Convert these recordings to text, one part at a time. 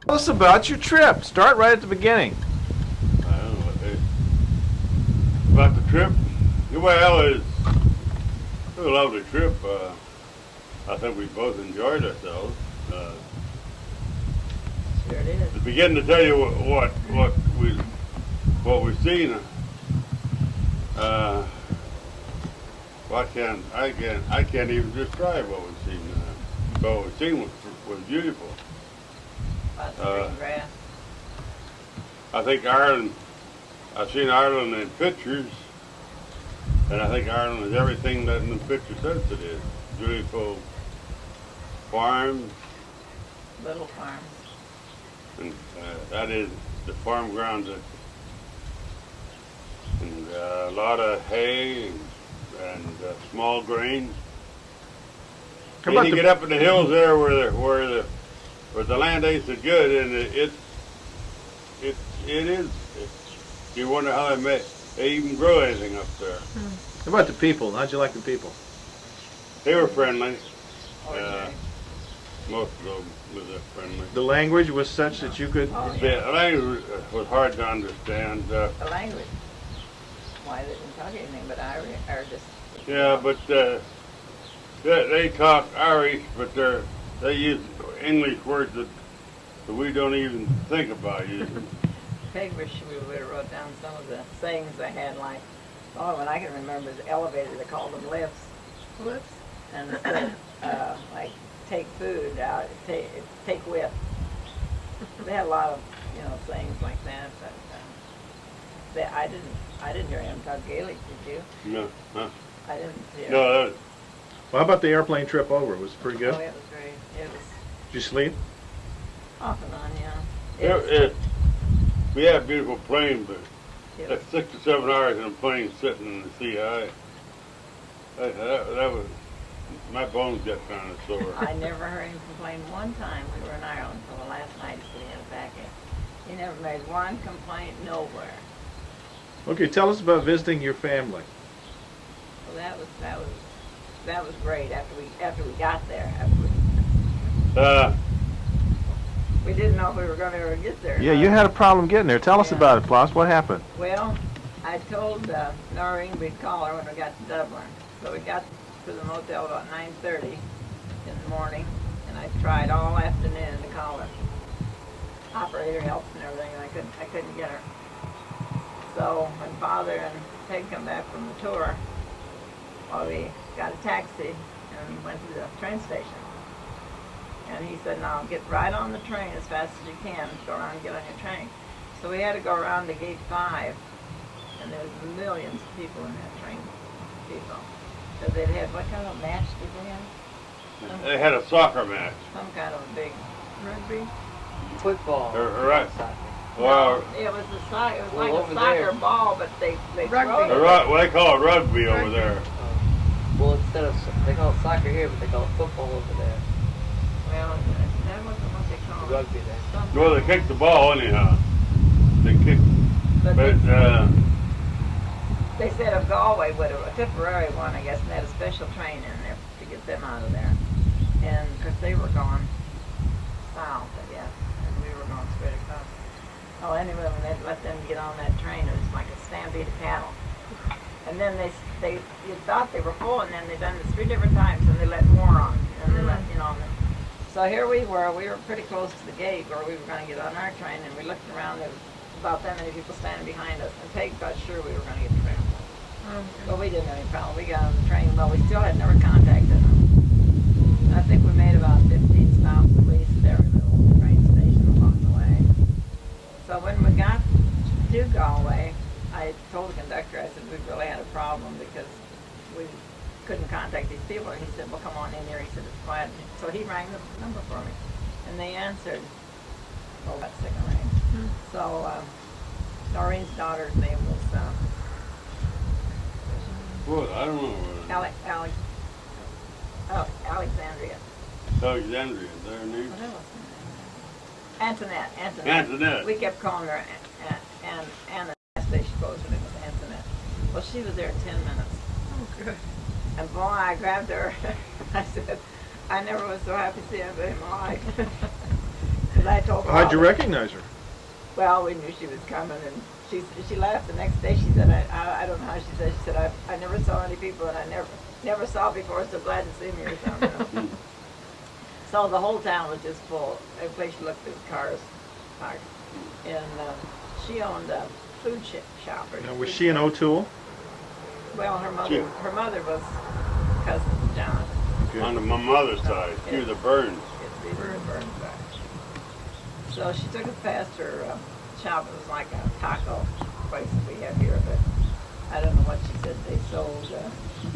Tell us about your trip. Start right at the beginning. I don't know what about the trip. Well, it was a lovely trip. I think we both enjoyed ourselves. Sure it is. To begin to tell you what we've seen, I can't even describe what we've seen. What we've seen was beautiful. Lots of green grass. I think Ireland. I've seen Ireland in pictures, and I think Ireland is everything that in the picture says it is. Beautiful farms. Little farms. And that is the farm grounds, and a lot of hay and small grain. How And about you get up in the hills there where the land ain't so good, and it is. You wonder how they even grow anything up there. How about the people? How'd you like the people? They were friendly. Okay. Most of them was friendly. The language was such that you could. Oh, yeah. The language was hard to understand. The language. Why they didn't talk anything but Irish or just. Yeah, but they talk Irish, but they use English words that we don't even think about using. Peg wish we would have wrote down some of the sayings they had, like, what I can remember is elevator, they called them lifts. Lifts? And instead, like, take food out, take with. They had a lot of, sayings like that, but I didn't hear him talk Gaelic, did you? No, huh? I didn't hear. No, Well, how about the airplane trip over? Was it pretty good? Oh, it was great. It was Did you sleep? off and on, yeah. we had a beautiful plane, but It that's 6 to 7 hours in a plane sitting in the sea high. That was, my bones got kind of sore. I never heard him complain one time. We were in Ireland until the last night he had it back in. He never made one complaint nowhere. Okay, tell us about visiting your family. So that was great after we got there. We didn't know if we were going to ever get there. Yeah, you had a problem getting there. Tell us Yeah. about it, Floss. What happened? Well, I told Noreen we'd call her when we got to Dublin. So we got to the motel about 9:30 in the morning, and I tried all afternoon to call her. Operator helps and everything, and I couldn't get her. So when Father and Peg come back from the tour, we got a taxi and went to the train station. And he said, "Now get right on the train as fast as you can. Go around and get on your train." So we had to go around to gate 5, and there was millions of people in that train. People, because they'd had what kind of match did they have? They had a soccer match. Some kind of a big Rugby? Football. Right. Soccer. Well, it was it was Well, like over a soccer there. ball, but they Rugby. throw it. well, they call it rugby over there. Well, instead of they call it soccer here, but they call it football over there. Well, that wasn't what they called it. Rugby there. Something. Well, they kicked the ball anyhow. They kicked, But but they said of Galway would have a Tipperary one, I guess, and they had a special train in there to get them out of there. And because they were going south, I guess, and we were going straight across. Oh, anyway, when they let them get on that train, it was like a stampede of cattle. And then you thought they were full, and then they done it 3 different times, and they let more on, and they let So here we were pretty close to the gate where we were going to get on our train, and we looked around, there was about that many people standing behind us, and Peg thought sure we were going to get the train. But we didn't have any problem. We got on the train, but we still had never contacted them. I think we made about 15 stops at least at every little train station along the way. So when we got to Galway, I told the conductor, I said, we really had a problem because we couldn't contact these people. And he said, well, come on in here. He said, it's quiet. So he rang the number for me. And they answered. Oh, that second ring. So Noreen's daughter's name was well, I don't know. Alexandria. Alexandria, is their name? What else? Antoinette. Antoinette. We kept calling her Anna. Last day she closed her name was Antoinette. Well, she was there 10 minutes. Oh, good. And boy, I grabbed her. I said, I never was so happy to see anybody in my life. Because I told her. How'd you recognize her? Well, we knew she was coming, and she laughed the next day. She said, I don't know how she said. She said, I never saw any people, and I never saw before. So glad to see me or something. So the whole town was just full. Every place you looked, there was cars parked, and she owned a food shop. Now, was she an O'Toole? Well, her She- mother was cousin to John. Okay. On my mother's side, through the Burns. It's the Burns back. So she took us past her shop. It was like a taco place that we have here, but I don't know what she said they sold.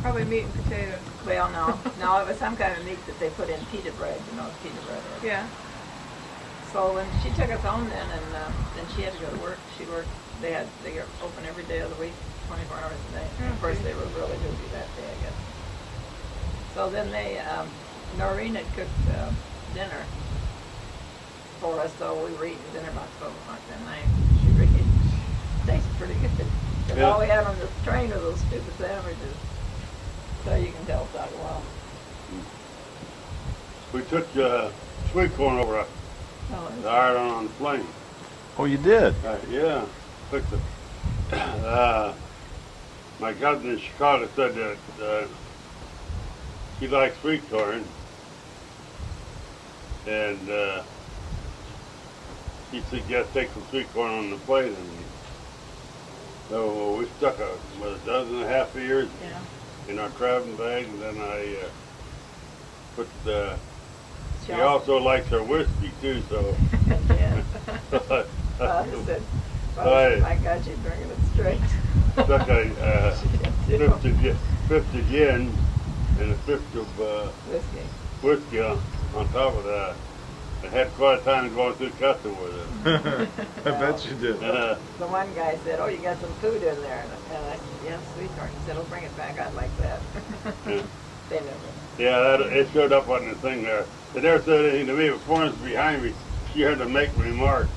Probably meat and potatoes. Well, no, it was some kind of meat that they put in pita bread. You know what pita bread is. Yeah. So when she took us home and then she had to go to work. She worked. They were open every day of the week, 24 hours a day. And of course, they were really busy that day, I guess. So then Noreen had cooked dinner for us, so we were eating dinner about 12 o'clock that night. She really tasted pretty good. Because Yeah. all we had on the train were those stupid sandwiches. So you can tell it's out well. We took sweet corn over Oh, to Ireland on the plane. Oh, you did? Yeah. Took the, my cousin in Chicago said that he liked sweet corn. And he suggested take some sweet corn on the plane. And so we stuck a dozen and a half of ears yeah. in our traveling bag, and then I put the. She He also likes her whiskey too, so. yeah. I Said, Right. my God, she's bringing it straight. stuck a She did too. 50 yen and a fifth of Whiskey. whiskey on top of that. I had quite a time going through custom with it. I bet you did. Uh, The one guy said, "Oh, you got some food in there," and I said, "Yeah, sweet corn." He said, "Oh, bring it back. I'd like that." Yeah. They never. yeah, it showed up on the thing there. They never said anything to me, but Florence behind me, she had to make a remark.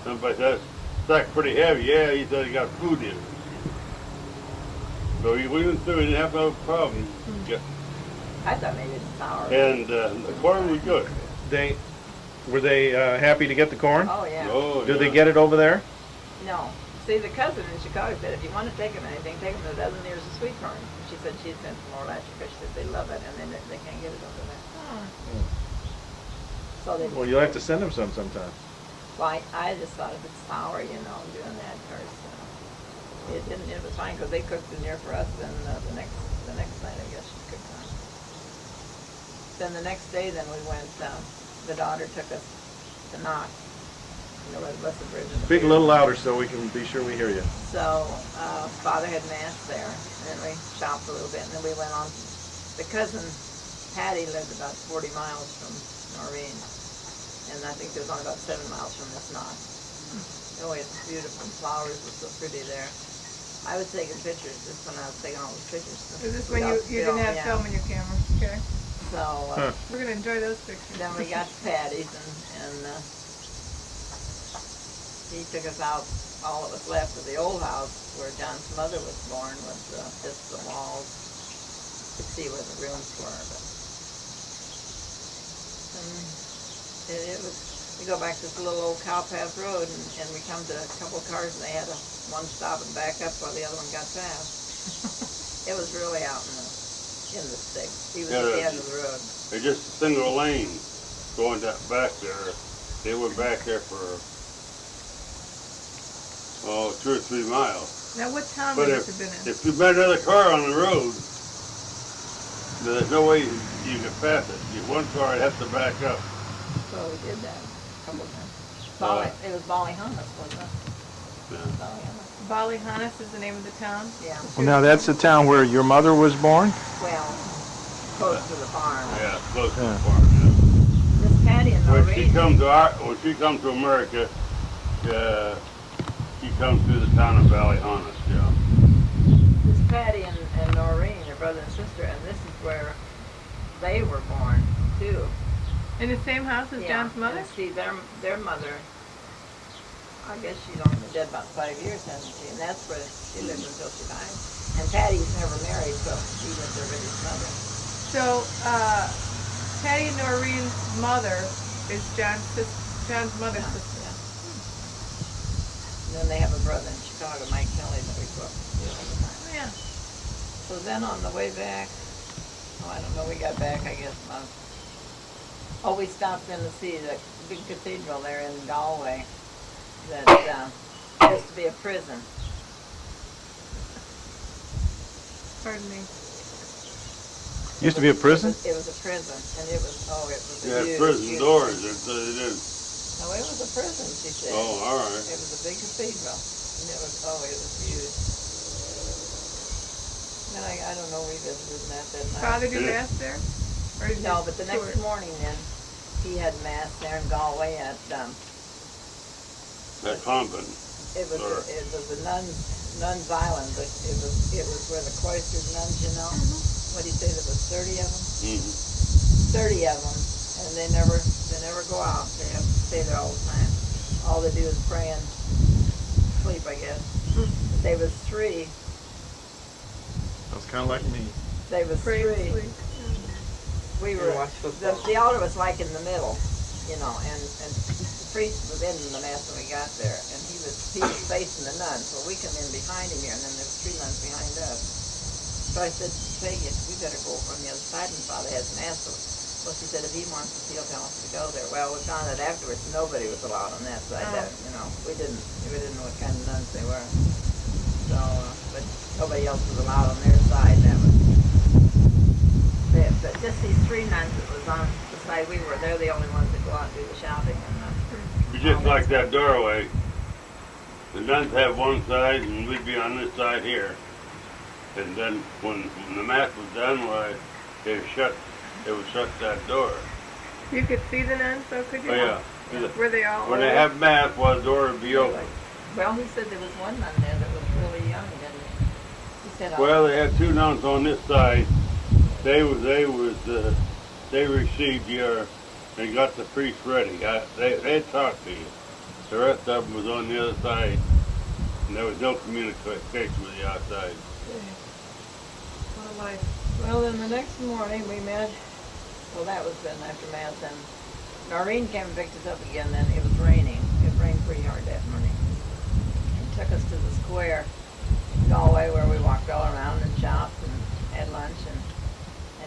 Somebody said, "Stack's pretty heavy." Yeah, he said he got food in it. So we went through, we didn't have no problem. Yeah. I thought maybe it's sour. And the corn was good. Were they happy to get the corn? Oh yeah. Oh, Did yeah. they get it over there? No. See, the cousin in Chicago said, if you want to take them anything, take them to a dozen ears of sweet corn. She said she had sent some more last year because she said they love it, and then they can't get it over there. So they. Well, you'll have to send them some sometime. Well, I just thought if it's sour, doing that, of course, it didn't. It was fine because they cooked the near for us, and the next night, I guess she cooked on. Then the next day, then we went. The daughter took us to Knox. Where the Blessed Virgin. Speak a little louder so we can be sure we hear you. So Father had mass there, and then we shopped a little bit, and then we went on. The cousin Patty lived about 40 miles from Noreen, and I think it was only about 7 miles from this knot. Oh, it's beautiful. Flowers were so pretty there. I was taking pictures just when I was taking all those pictures. Is this when you didn't have film in your camera? Okay. So We're going to enjoy those pictures. then we got to Patty's, and he took us out. All that was left of the old house where John's mother was born was just the walls. You could see where the rooms were, but it was. We go back this little old cowpath road, and we come to a couple of cars, and they had one stop and back up while the other one got past. It was really out in the sticks. He was at the end of the road. They're just a single lane going back there. They were back there for 2 or 3 miles. Now, what town But would this have been in? if you met another car on the road, there's no way you could pass it. One car would have to back up. So we did that a couple of times. It was Ballyhonus, wasn't it? Yeah. Ballyhonus. Ballyhonus is the name of the town? Yeah. Well, now that's the town where your mother was born? Well, close to the farm. Yeah, close to Yeah. the farm. Yeah. Miss Patty and When Noreen. when she comes to America, she comes through the town of Ballyhonus. Yeah. Miss Patty and Noreen, her brother and sister, and this is where they were born too. In the same house as John's mother? And see, their mother, I guess she's only been dead about 5 years, hasn't she? And that's where she lived until she died. And Patty's never married, so she lived there with his mother. So, Patty and Noreen's mother is John's mother's Yeah, sister. yeah. And then they have a brother in Chicago, Mike Kelly, that we go up to see all the time. Oh, yeah. So then on the way back, I don't know, we got back, I guess, we stopped in to see the big cathedral there in Galway that used to be a prison. Pardon me. Used to be a prison? It was a prison, and it was a Yeah, huge, prison huge doors. thing. It is. No, it was a prison, she said. Oh, all right. It was a big cathedral, and it was huge. And I don't know, we visited that night. Father do mass there? Or did No, you but the tour next it? morning then, he had mass there in Galway at, That convent. it was the nuns island, but it was where the cloistered nuns, you know? What do you say, there was 30 of them? Mm-hmm. 30 of them, and they never go out. They have to stay there all the time. All they do is pray and sleep, I guess. But they was 3. That's kind of like me. They was Pray 3. and sleep. We were watch football. the altar was like in the middle, you know, and the priest was in the mass when we got there, and he was facing the nuns. So we come in behind him here, and then there's 3 nuns behind us. So I said, Peggy, we better go over on the other side, and Father has mass. Well, she said, if he wants us, he'll tell us to go there. Well, we found out afterwards nobody was allowed on that side. Oh. That, you know, we didn't know what kind of nuns they were. So, but nobody else was allowed on their side. That was it. But just these 3 nuns that was on the side we were, they're the only ones that go out and do the shopping. And, Just like that doorway. The nuns have one side, and we'd be on this side here. And then when the mass was done, why they would shut that door. You could see the nuns, though, could you? Oh yeah. Were they all When they old? have mass, the door would be open. well, he said there was one nun there that was really young, didn't he? He said, Well, they had 2 nuns on this side. They received they got the priest ready. They talked to you. The rest of them was on the other side, and there was no communication with the outside. What a life. well, then the next morning we met. Well, that was then after Mass, and Noreen came and picked us up again. Then it was raining. It rained pretty hard that morning. And took us to the square in Galway where we walked all around and shopped and had lunch and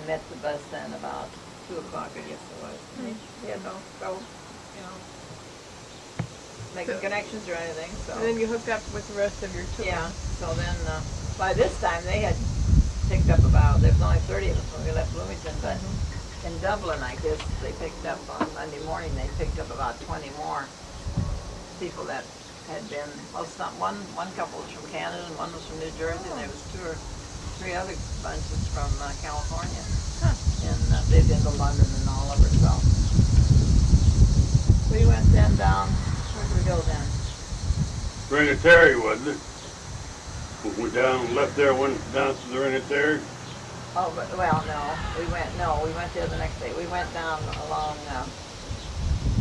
met the bus then about 2 o'clock, I guess it was. We had no go, you know, making connections or anything. So. And then you hooked up with the rest of your tour. Yeah. So then, by this time they had picked up about. There was only 30 of us when we left Bloomington, but in Dublin, I guess they picked up on Monday morning. They picked up about 20 more people that had been. Well, one couple was from Canada and one was from New Jersey, and there was 2 or 3 other bunches from California. Huh. And they'd been to London and all over. So we went then down. Where did we go then? Renatary, wasn't it? We left there, went down to the Renatary. Oh, but, well, no, we went there the next day. We went down along,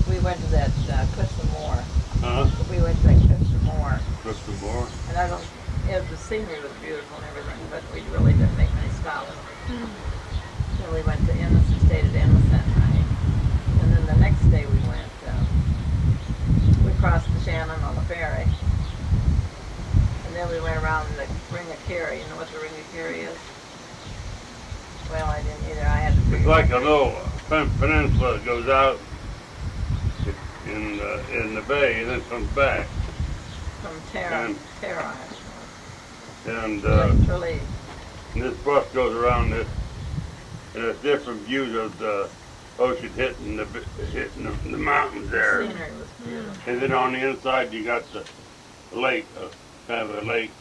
we went to that Clifton Moor. Huh? We went to that Clifton Moor. Clifton Moor. And the scenery was beautiful and everything, but we really didn't make many stops. Then we went to Ennis and stayed at Ennis that night. And then the next day we crossed the Shannon on the ferry. And then we went around the Ring of Kerry. You know what the Ring of Kerry is? Well, I didn't either. I had to It's figure like a little peninsula that goes out in the bay and then comes back. from Tara. And It's really, and this bus goes around this, and there's different views of the ocean hitting the mountains there. scenery was beautiful. And then on the inside you got the lake, kind of a lake.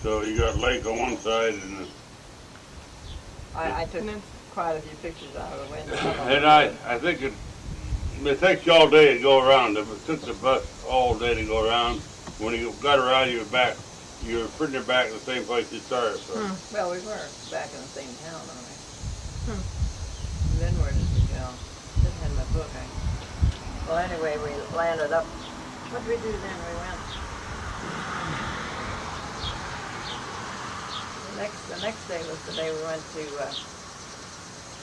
So you got a lake on one side and I took quite a few pictures out of the window. and I think it takes you all day to go around. It took the bus all day to go around. When you got around, you're pretty near back in the same place you started from. Well, we were back in the same town, aren't we? And then where did we go? Didn't have my book. Well, anyway, we landed up. What did we do then? We went. The next day was the day we went to.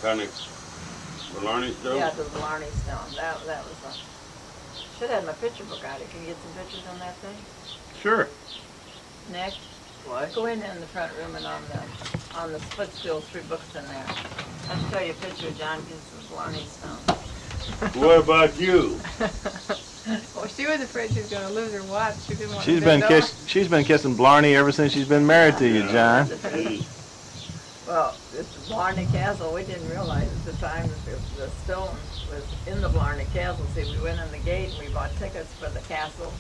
Kind of Blarney Stone? Yeah, the Blarney Stone. That was a... Should have had my picture book out. Can you get some pictures on that thing? Sure. Nick? What? Go in the front room and on the split stool, 3 books in there. I'll show you a picture of John Ginson's Blarney Stone. What about you? Well, she was afraid she was going to lose her watch. She didn't want She's to been bend over. she's been kissing Blarney ever since she's been married to you, John. Well, it's Blarney Castle. We didn't realize at the time that the stone was in the Blarney Castle. See, we went in the gate and we bought tickets for the castle.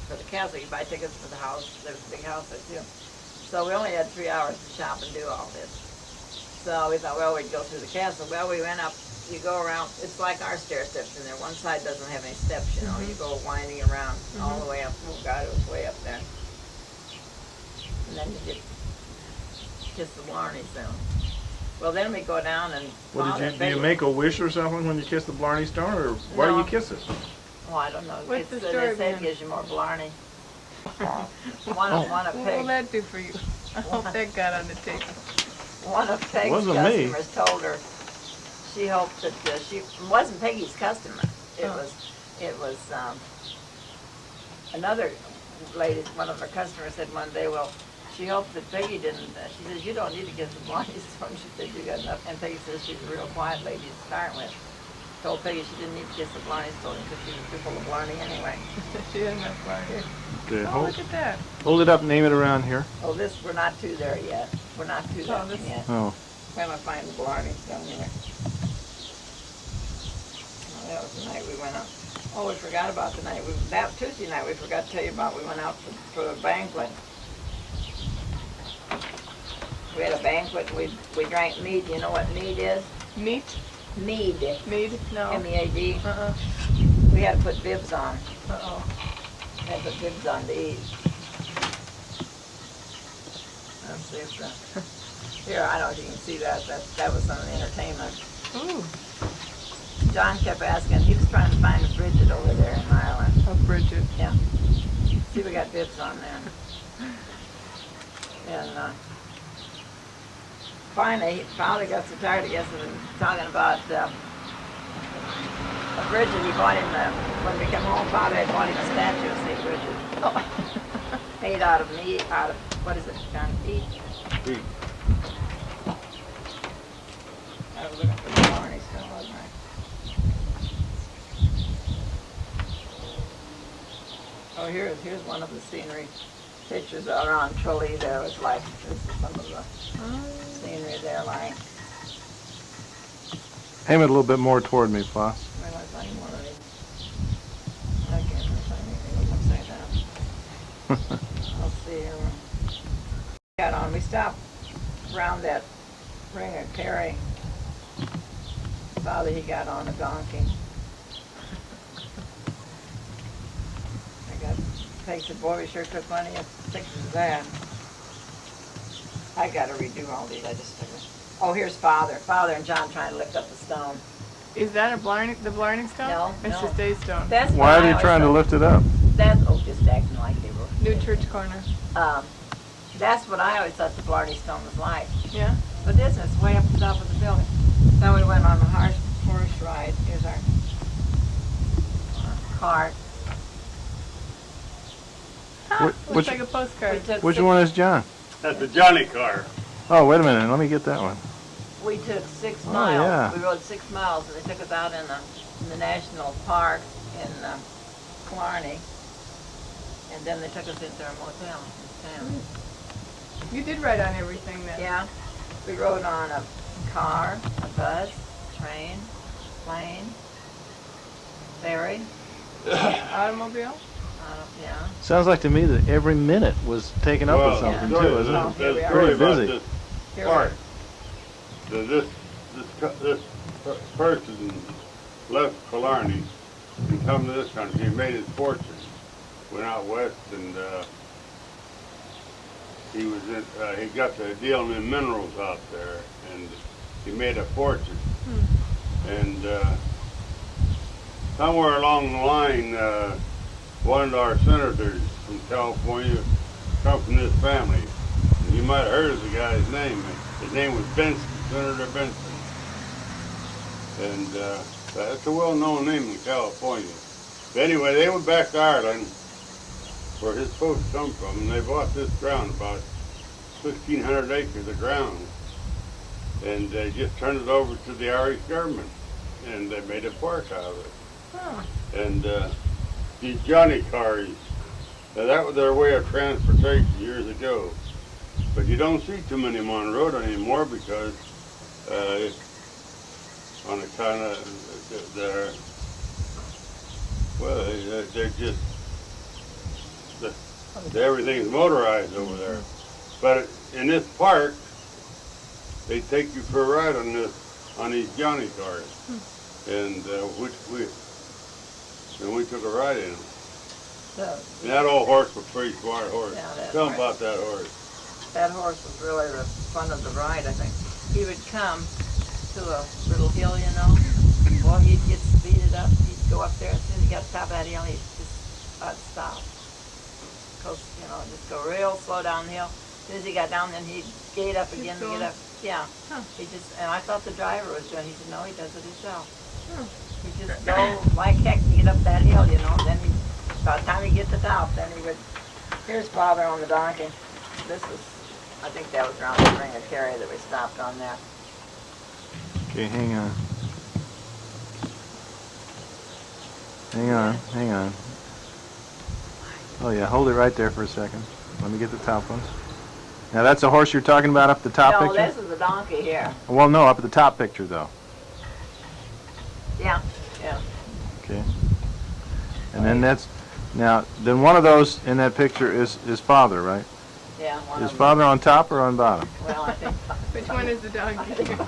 For the castle, you buy tickets for the house. There's a big house there too. So we only had 3 hours to shop and do all this. So we thought, well, we'd go through the castle. Well, we went up. You go around. It's like our stair steps in there. One side doesn't have any steps. You know, you go winding around all the way up. Oh God, it was way up there. And then you get kiss the Blarney Stone. Well, then we go down and. What did you do? You make a wish or something when you kiss the Blarney Stone, or why do you kiss it? Oh, I don't know. What's the They story say it behind gives you more Blarney. One What will of that do for you? I hope that got on the tape. Peg's Wasn't me. customers told her she hoped that she wasn't Peggy's customer. It was another lady. One of her customers said one day, well, she hoped that Peggy didn't. She says, you don't need to get the Blarney Stone. She said, you got enough. And Peggy says she's a real quiet lady to start with. Told Peggy she didn't need to kiss the Blarney Stone because she was too full of Blarney anyway. She had enough Blarney. Okay, Oh, look at that. hold it up and name it around here. Oh, we're not to there yet. We're not to that this- yet. Oh. We're gonna find the Blarney Stone here. Oh, that was the night we went out. Oh, we forgot about the night. That Tuesday night we forgot to tell you about. We went out for a banquet. We had a banquet. We drank mead. You know what mead is? Meat? Mead. Mead? No. M-E-A-D. Uh-uh. We had to put bibs on. Uh-oh. Had to put bibs on to eat. Let's see if here, I don't know if you can see that. That was some entertainment. Ooh. John kept asking. He was trying to find a Bridget over there in Ireland. Oh, Bridget. Yeah. See, we got bibs on there. And finally, Father got so tired, I guess, of talking about a Bridget. He bought him, when we came home, Father had bought him a statue of St. Bridget. Oh. Made out of meat, what is it, John? Beef? Beef. I was looking for the Blarney Stone, wasn't I? Oh, here's one of the scenery pictures around Trulli there. It's like, this is some of the scenery there, like, Aim it a little bit more toward me, Floss. where do I find one of these? I can't find anything upside down. I'll see here. We stopped around that ring of Kerry. Father, he got on a donkey. Peg said, boy, we sure took plenty of pictures of that. I got to redo all these. I just took it. Oh, here's Father. Father and John trying to lift up the stone. Is that the Blarney Stone? No, It's no. just a stone. That's Why what are I they always trying to thought. lift it up? That's just acting like they were. New church corner. That's what I always thought the Blarney Stone was like. Yeah? But this is way up the top of the building. Then we went on a horse ride. Here's our cart. Looks like a postcard. Which one is John? That's the Johnny car. Oh, wait a minute. Let me get that one. We took 6 Oh, miles. yeah. We rode 6 miles, and they took us out in the national park in Killarney, and then they took us into our motel in town. You did write on everything then. Yeah, we rode on a car, a bus, train, plane, ferry. Automobile? Yeah. Sounds like to me that every minute was taken up with Well, something yeah. too, isn't Oh, it? here we That's are. story Very about busy. this Here park. This person left Killarney and come to this country. He made his fortune. Went out west and he got the deal in minerals out there, and he made a fortune. And somewhere along the line, one of our senators from California come from this family. And you might have heard of the guy's name. His name was Benson, Senator Benson. And that's a well-known name in California. But anyway, they went back to Ireland, where his folks come from, and they bought this ground, about 1,600 acres of ground. And they just turned it over to the Irish government, and they made a park out of it. Huh. And these Johnny cars, now that was their way of transportation years ago. But you don't see too many on the road anymore because on account of they're just, everything's motorized over there. But in this park, they take you for a ride on these Johnny cars, and we took a ride in them. And that old horse was a pretty smart horse. Yeah, Tell them about that horse. That horse was really the fun of the ride, I think. He would come to a little hill, you know. Well, he'd get speeded up. He'd go up there. As soon as he got to the top of that hill, he'd just stop. Because, you know, just go real slow down the hill. As soon as he got down, then he'd gate up again to get up. Yeah. Huh. He just, and I thought the driver was doing it. He said, no, he does it himself. He'd just Hmm. go like heck to get up that hill, you know. And then by the time he get to the top, then he would, here's Father on the donkey. This was, I think that was around the Ring of Kerry that we stopped on there. Okay, hang on. Hang on. Oh yeah, hold it right there for a second. Let me get the top ones. Now that's a horse you're talking about up the top No, picture? this is the donkey here. Well, no, up at the top picture though. Yeah. Okay. And then then one of those in that picture is Father, right? Yeah, one Is of them. Father on top or on bottom? Well, I think. Which one is the I donkey? think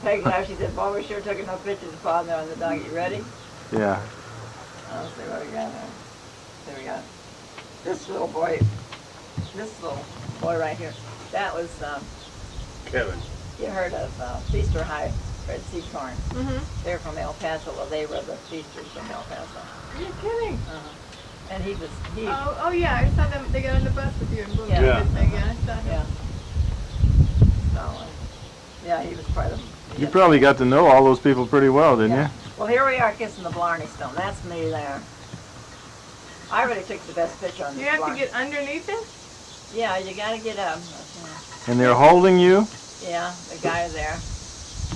Peg laughed. She said, "Boy, we sure took enough pictures of Father on the donkey. You ready?" Yeah. Let's see what we got there. There we go. This little boy right here. That was, Kevin. you heard of Feaster High Red Sea Corn. Mm-hmm. They're from El Paso. Well, they were the feasters from El Paso. You're kidding. And he. Oh yeah, I saw them. They got on the bus with you and Blue. Yeah. Yeah. Thing. Yeah, I saw him. Yeah. So, yeah, he was part of them. You probably got to know all those people pretty well, didn't Yeah. Well, here we are kissing the Blarney Stone. That's me there. I really took the best picture on this You have to Blarney. get underneath it. Yeah, you got to get up. you? And they're holding you? Yeah, the guy there.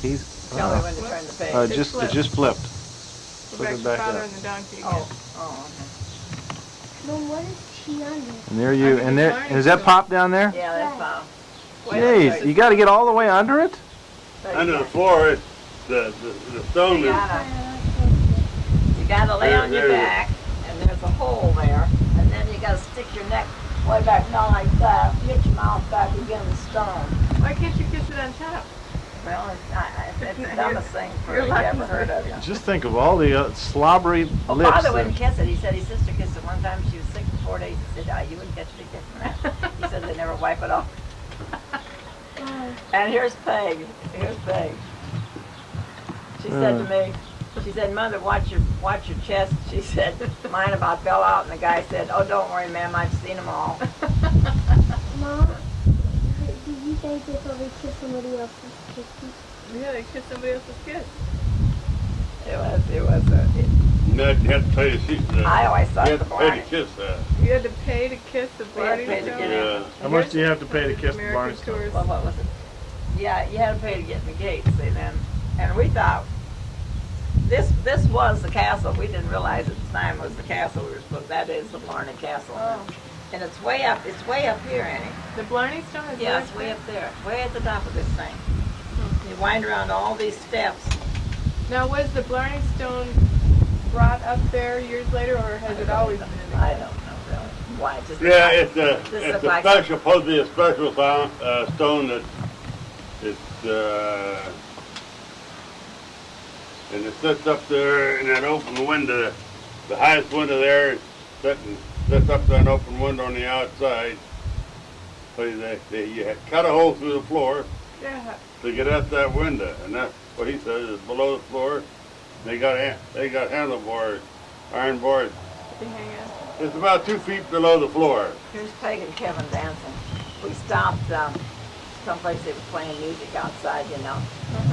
He's Tell me when to turn the page. it just flipped. Go Flip back it to back Father up. and the donkey again. Oh, Mom, what is she under? And there you Under and the there Blarney is that Stone. pop down there? yeah, that's Jeez, you got to get all the way under it? Under the floor, it's the stone You is. gotta lay on your There. back, and there's a hole there, and then you gotta stick your neck way back down like that, get your mouth back against the stone. Why can't you kiss it on top? Well, it's the dumbest thing You're you lucky. ever heard of. Just think of all the slobbery Well, lips. Father there. wouldn't kiss it. He said his sister kissed it one time. She was sick for 4 days. He said, you wouldn't catch me kissing that. He said they never wipe it off. And here's Peg. She said to me, she said, Mother, watch your chest. She said, mine about fell out. And the guy said, oh, don't worry, ma'am. I've seen them all. Mom, did you say before we kiss somebody else's kisses? Yeah, they kiss somebody else's kiss. It was No, you had to pay to see that. I always thought You had the to pay Blarney. to kiss that. You had to pay to kiss the We had to Blarney pay to Stone. get Yeah. in. How much do you have to pay to kiss the American Blarney Stone? tourists. Well, what was it? Yeah, you had to pay to get in the gate, see, then. And we thought, this was the castle. We didn't realize at the time it was the castle we were supposed, that is the Blarney Castle. Oh. And it's way up here, Annie. The Blarney Stone is Yeah, right it's way there? up there, way at the top of this thing. You wind around all these steps. Now, was the Blarney Stone brought up there years later, or has it always been in the I don't know, really. Why, it's just. Yeah, it's This a is like- special, supposed to be a special stone that it's and it sits up there in that open window, the highest window there, sits up to an open window on the outside. So you cut a hole through the floor Yeah. to get at that window, and that's what he says is below the floor. They got handlebars, iron bars. They hang out. It's about 2 feet below the floor. Here's Peg and Kevin dancing. We stopped someplace they were playing music outside, you know.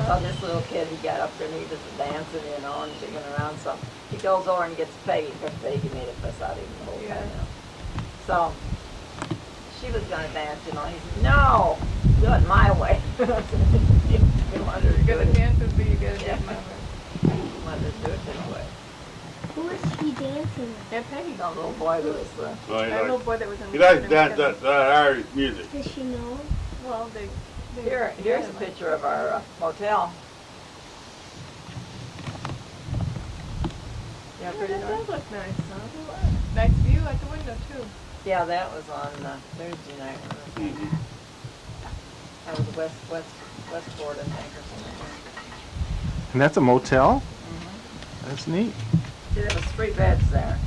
So this little kid, he got up there and he was dancing, you know, and jiggling around. So he goes over and gets Peggy. Because Peggy made a fuss out of him the whole time, you know. So she was going to dance, you know. He said, no, do it my way. He wanted her to do You gotta it. dance with me, you gotta do Yeah. it my way. He wanted her to do it his way. Who was he dancing with? And Peggy. The little boy that was Well, That little boy that was in he likes the that Irish music. Does she know? Well, they here's a picture of our motel. Yeah, Oh, pretty that nice. does look nice, huh? Nice view out the window, too. Yeah, that was on Thursday night. Mm-hmm. That was Westport, I think, or something. And that's a motel? Mm-hmm. That's neat. See, there was 3 beds there.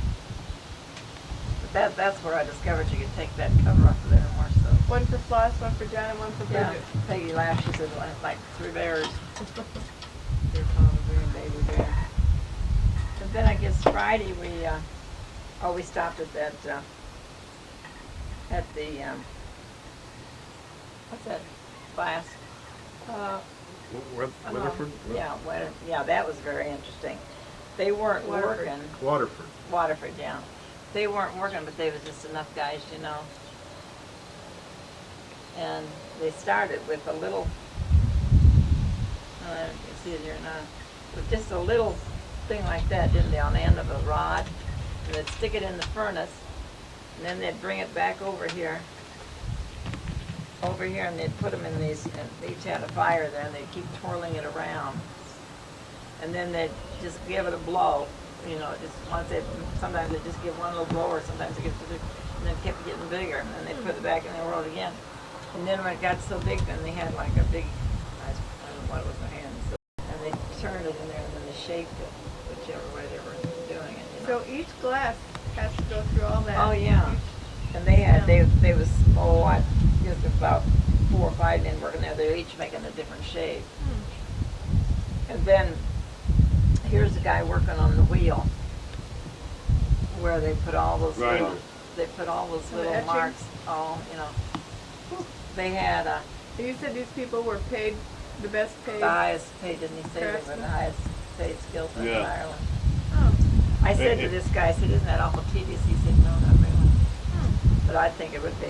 But that's where I discovered you could take that cover off of there more so. One for Floss, one for John, and one for Yeah, Bridget. Peggy laughed. She said, well, like 3 bears. They're Papa Bear and Baby Bear. And then I guess Friday we stopped at that, at the, what's that class? Weatherford? Yeah, that was very interesting. They weren't Waterford. working. Waterford. Waterford, yeah. They weren't working, but they was just enough guys, you know. And they started with a little, I don't know if you can see it here now, with just a little thing like that, didn't they, on the end of a rod? And they'd stick it in the furnace, and then they'd bring it back over here, and they'd put them in these, and they each had a fire there, and they'd keep twirling it around. And then they'd just give it a blow, you know, just once they, sometimes they'd just give one little blow, or sometimes they get to the, and then it kept getting bigger, and then they'd put it back in the world again. And then when it got so big, then they had like a big, I don't know what it was, a hand, so, and they turned it in there, and then they shaped it, whichever way they were doing it, you know. So each glass has to go through all that. Oh, yeah. And they had, they was, oh, I guess about 4 or 5 men working there. They were each making a different shape. And then here's a guy working on the wheel, where they put all those little, Grinder. they put all those The little etchings? marks. Oh, you know. They had You said these people were paid the best paid. the highest paid, didn't he say they were Craftsmen? the highest paid skill set in Yeah. Ireland? Oh. I said to this guy, I said, isn't that awful tedious? He said, no, not really. But I think it would be.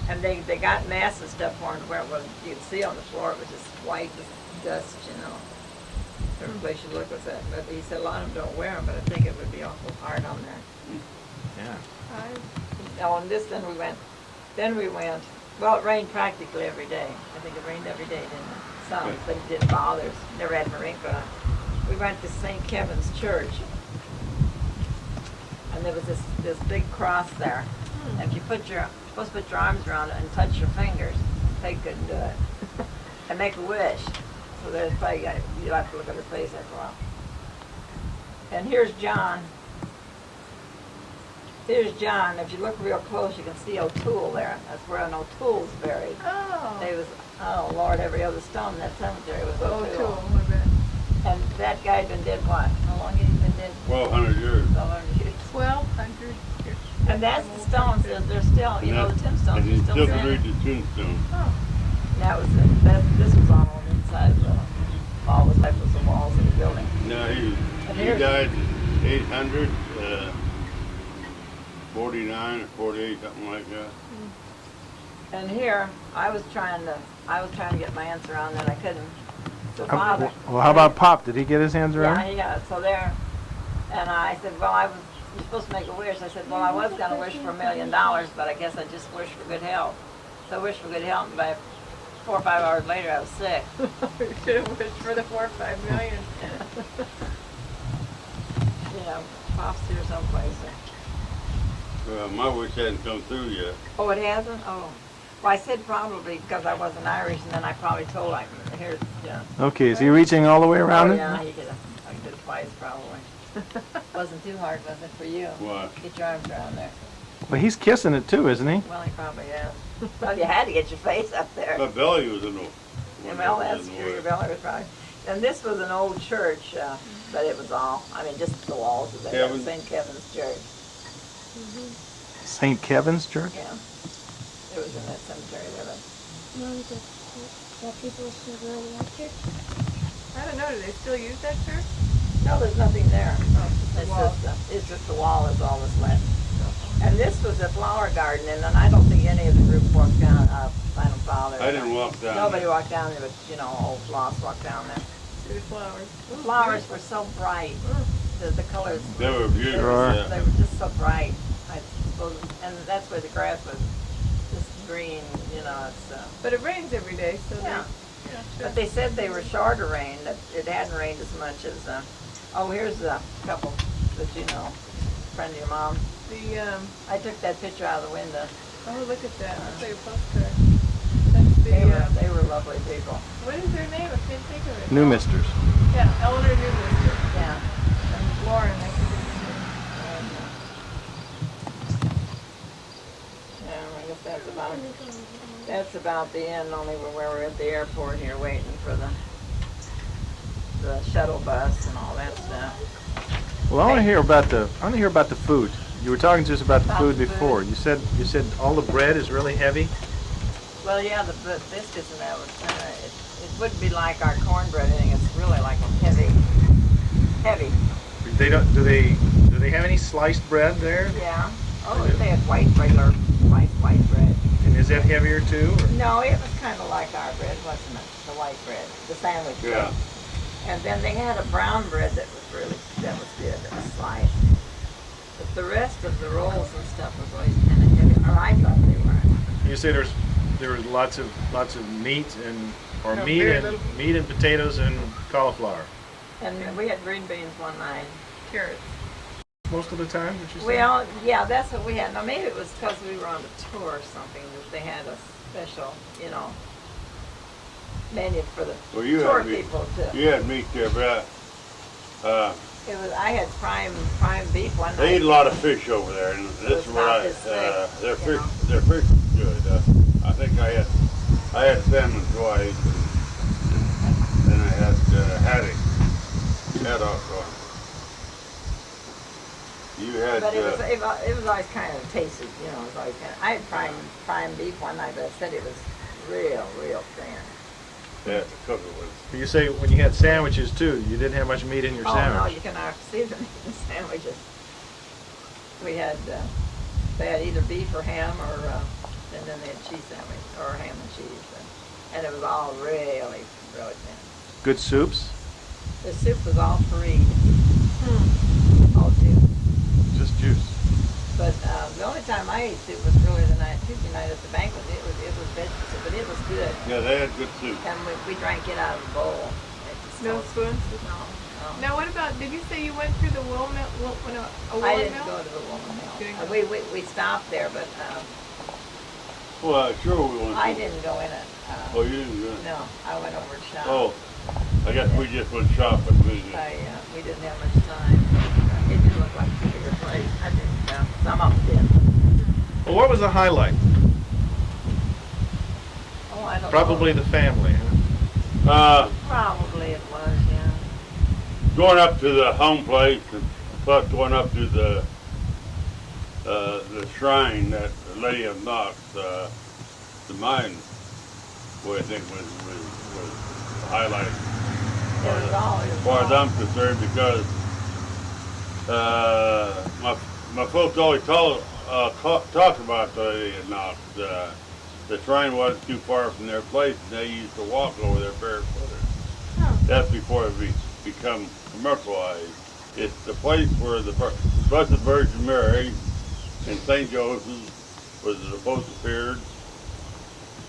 And they got masks and stuff for him where it was, you could see on the floor, it was just white as dust, you know. Every place you look was that. But he said a lot of them don't wear them, but I think it would be awful hard on there. Yeah. Oh, and then we went, well, it rained practically every day. I think it rained every day, didn't it? Some, but it didn't bother us. Never had a rain, but we went to St. Kevin's Church. And there was this big cross there. And if you're supposed to put your arms around it and touch your fingers. They couldn't do it. And make a wish. So there's Peggy. You'll have to look at her face after a while. And here's John. Here's John. If you look real close, you can see O'Toole there. That's where an O'Toole's buried. Oh. They was, oh Lord, every other stone in that cemetery was Oh, O'Toole. too. I bet. And that guy had been dead what? How long had he been dead? 1,200 years. 1,200 years. 1,200 years. And that's the stones. They're still, you know, the tombstones And are you still still can standing. read the tombstone. Oh. That was this was all on the inside of the, all was left was the walls of the building. No, And he here's- died 800, 49 or 48, something like that. And here, I was trying to get my hands around that. I couldn't. So Father. Well, how about Pop? Did he get his hands around? Yeah, yeah. So there, and I said, well, you're supposed to make a wish. I said, well, I was going to wish for $1 million, but I guess I just wished for good health. So I wished for good health, and by 4 or 5 hours later, I was sick. You should have wished for the 4 or 5 million. You know, Pop's here someplace. My wish hadn't come through yet. Oh, it hasn't? Oh. Well, I said probably because I wasn't Irish, and then I probably told him, here's, yeah. Okay, is he reaching all the way around Oh, it? yeah, you could have. I did it twice, probably. Wasn't too hard, was it, for you? What? Get your arms around there. Well, he's kissing it too, isn't he? Well, he probably has. Well, you had to get your face up there. My belly was in the Yeah, well, that's true. Your belly was probably. And this was an old church, but it was all, I mean, just the walls of it. Kevin? St. Kevin's Church. St. Kevin's Church? Yeah. It was in that cemetery there. But Mom, that people still go to that church? I don't know. Do they still use that church? No, there's nothing there. Oh, it's just a wall. It's just the wall is all that's left. And this was a flower garden, and then I don't think any of the group walked down, Final Father. I didn't walk down. Nobody walked down there, but, you know, old Floss walked down there. See the flowers. The flowers were so bright. The colors. They were beautiful. Sure. Yeah. They were just so bright. I suppose, and that's where the grass was just green, you know, it's, But it rains every day, so yeah. they, yeah, sure. But they said they were shorter rain, that it hadn't rained as much as, oh, here's a couple that you know, friend of your mom. The, I took that picture out of the window. oh, look at that. I'll show you a postcard. That's the, They were lovely people. what is their name? I can't think of it. New misters. Yeah, Eleanor Newmister. Yeah. And Lauren, I think is her name. Yeah, I guess that's about the end, only where we're at the airport here waiting for the shuttle bus and all that stuff. Well, I want to hear about the food. You were talking to us about the About food the before. You said all the bread is really heavy. Well, yeah, the biscuits and that was it wouldn't be like our cornbread anything. It's really like a heavy. Do they have any sliced bread there? Yeah. Oh, they had regular white bread. And is that heavier too? Or? No, it was kind of like our bread, wasn't it? The white bread, the sandwich bread. Yeah. And then they had a brown bread that was good. It was sliced. But the rest of the rolls and stuff was always kind of heavy. Or I thought they were. You say there was lots of meat No, very little. meat and potatoes and cauliflower. And we had green beans one night. Carrots. Most of the time, would you say? Well, yeah, that's what we had. Now maybe it was because we were on a tour or something that they had a special, you know, menu for the Well, you tour had meat. people to. You had meat there, but It was. I had prime beef one night. they eat a lot of fish over there, and this is was what not this thick, their you fish know. their fish is good. I think I had salmon twice, and then I had haddock. Haddock. You had. But it was always kind of tasty, you know. It was always kind of, I had prime beef one night, but I said it was real thin. Yeah, the cooker was. You say when you had sandwiches too, you didn't have much meat in your Oh sandwich. no, you can see the meat in sandwiches. We had they had either beef or ham, or and then they had cheese sandwich or ham and cheese, and it was all really thin. Good soups, The soup was all free, all juice. just juice. But the only time I ate soup was really the Tuesday night at the banquet. It was vegetable soup, but it was good. Yeah, they had good soup. And we drank it out of a bowl. It just No was- spoons? No. Now, what about, did you say you went through the wool mill, a wool I didn't mill? go to the woman Didn't mill. go. We stopped there, but Well, sure we went. I didn't go in it. Oh, you didn't go. No, I went over to shop. Oh, I guess we just went shopping. We We didn't have much time. It didn't look like a bigger place. I didn't. Some of them did. Well, what was the highlight? Oh, I don't Probably know. the family. Huh? Probably it was, yeah. Going up to the home place, and plus going up to the shrine that the Lady of Knox, the mine, boy, I think was the highlight It was all. as far as I'm concerned, because my folks always talk about the Lady of Knox. The shrine wasn't too far from their place, and they used to walk over there barefooted. Huh. That's before it become commercialized. It's the place where the Blessed Virgin Mary and St. Joseph was supposed to appear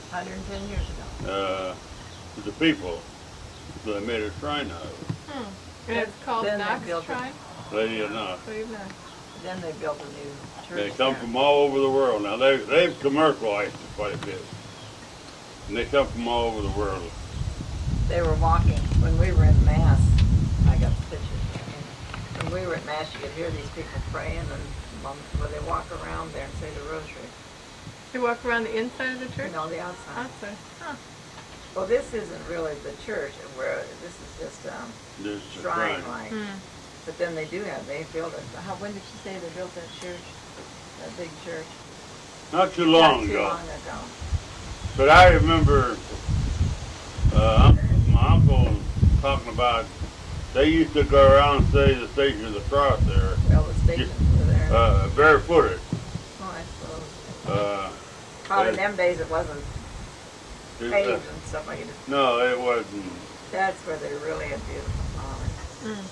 110 years ago. to the people. So they made a shrine out of And it's called Then they Knox built it. Shrine? it. Lady of Knox. Believe that. Then they built a new church. They come there. from all over the world. Now they've commercialized it quite a bit. And they come from all over the world. They were walking when we were in Mass. I got the pictures. When we were at Mass, you could hear these people praying, and where they walk around there and say the rosary. They walk around the inside of the church? No, the outside. Outside. Huh. Well, this isn't really the church. Where this is just There's the shrine shrine. like. But then they built it. When did you say they built that church? That big church? Not too long Not too ago. long ago. But I remember My uncle was talking about they used to go around and say the stations across there, Well, the stations were there. barefooted. Oh, I suppose. Uh, Probably in them days it wasn't paved and stuff like it. no, it wasn't. That's where they really had beautiful flowers.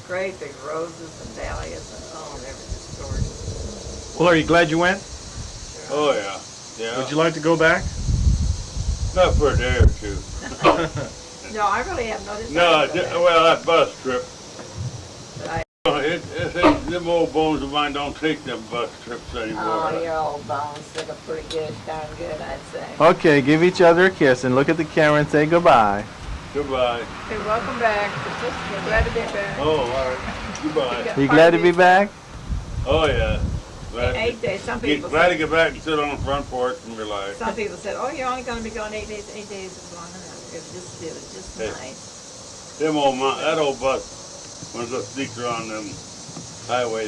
Great big roses and dahlias and they were just gorgeous. Well, are you glad you went? Oh yeah, yeah. Would you like to go back? Not for a day or two. No, I really have noticed. No, well, that bus trip. But I, Them old bones of mine don't take them bus trips anymore. oh, your old bones, they look pretty good, darn good, I'd say. Okay, give each other a kiss and look at the camera and say goodbye. Goodbye. Okay, welcome back. Glad to be back. Oh, all right. Goodbye. You glad to be back? Oh yeah. 8 days, some people Glad to said, get back and sit on the front porch and relax. some people said, oh, you're only going to be gone 8 days. 8 days is long enough. It was just Hey. nice. That old bus, when it sneaks around them highway,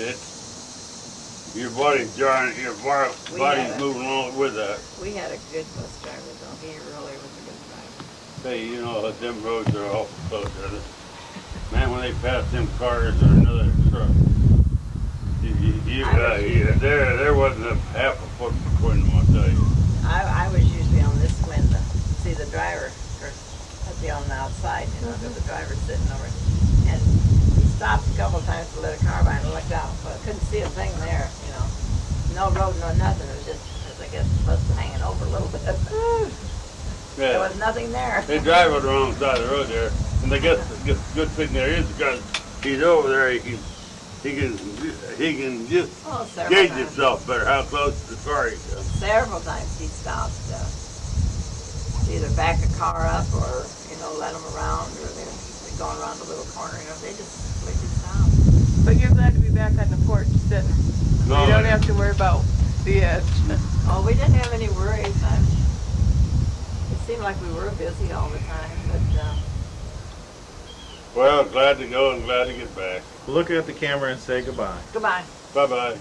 your body's jarring, your body's moving along with that. We had a good bus driver, though. He really was a good driver. Hey, you know, them roads are awful close. Man, when they pass them cars or another truck, there wasn't a half a foot between them, I'll tell you. I was usually on this window, see the driver, or I'd be on the outside, you know, there's the driver sitting over. And he stopped a couple of times to let a car by and looked out, but I couldn't see a thing there, you know. No road, no nothing, it was just, I guess, the bus was hanging over a little bit. There Yeah. was nothing there. They drive on the wrong side of the road there, and the good thing there is because he's over there, he can just Oh, several gauge times. himself better how close to the car he is. Several times he stopped to either back a car up or, you know, let them around, or they're going around the little corner, you know, they just completely stopped. But you're glad to be back on the porch sitting. No, You don't have to worry about the edge. Oh, we didn't have any worries. It seemed like we were busy all the time, but well, glad to go and glad to get back. Look at the camera and say goodbye. goodbye. Bye-bye.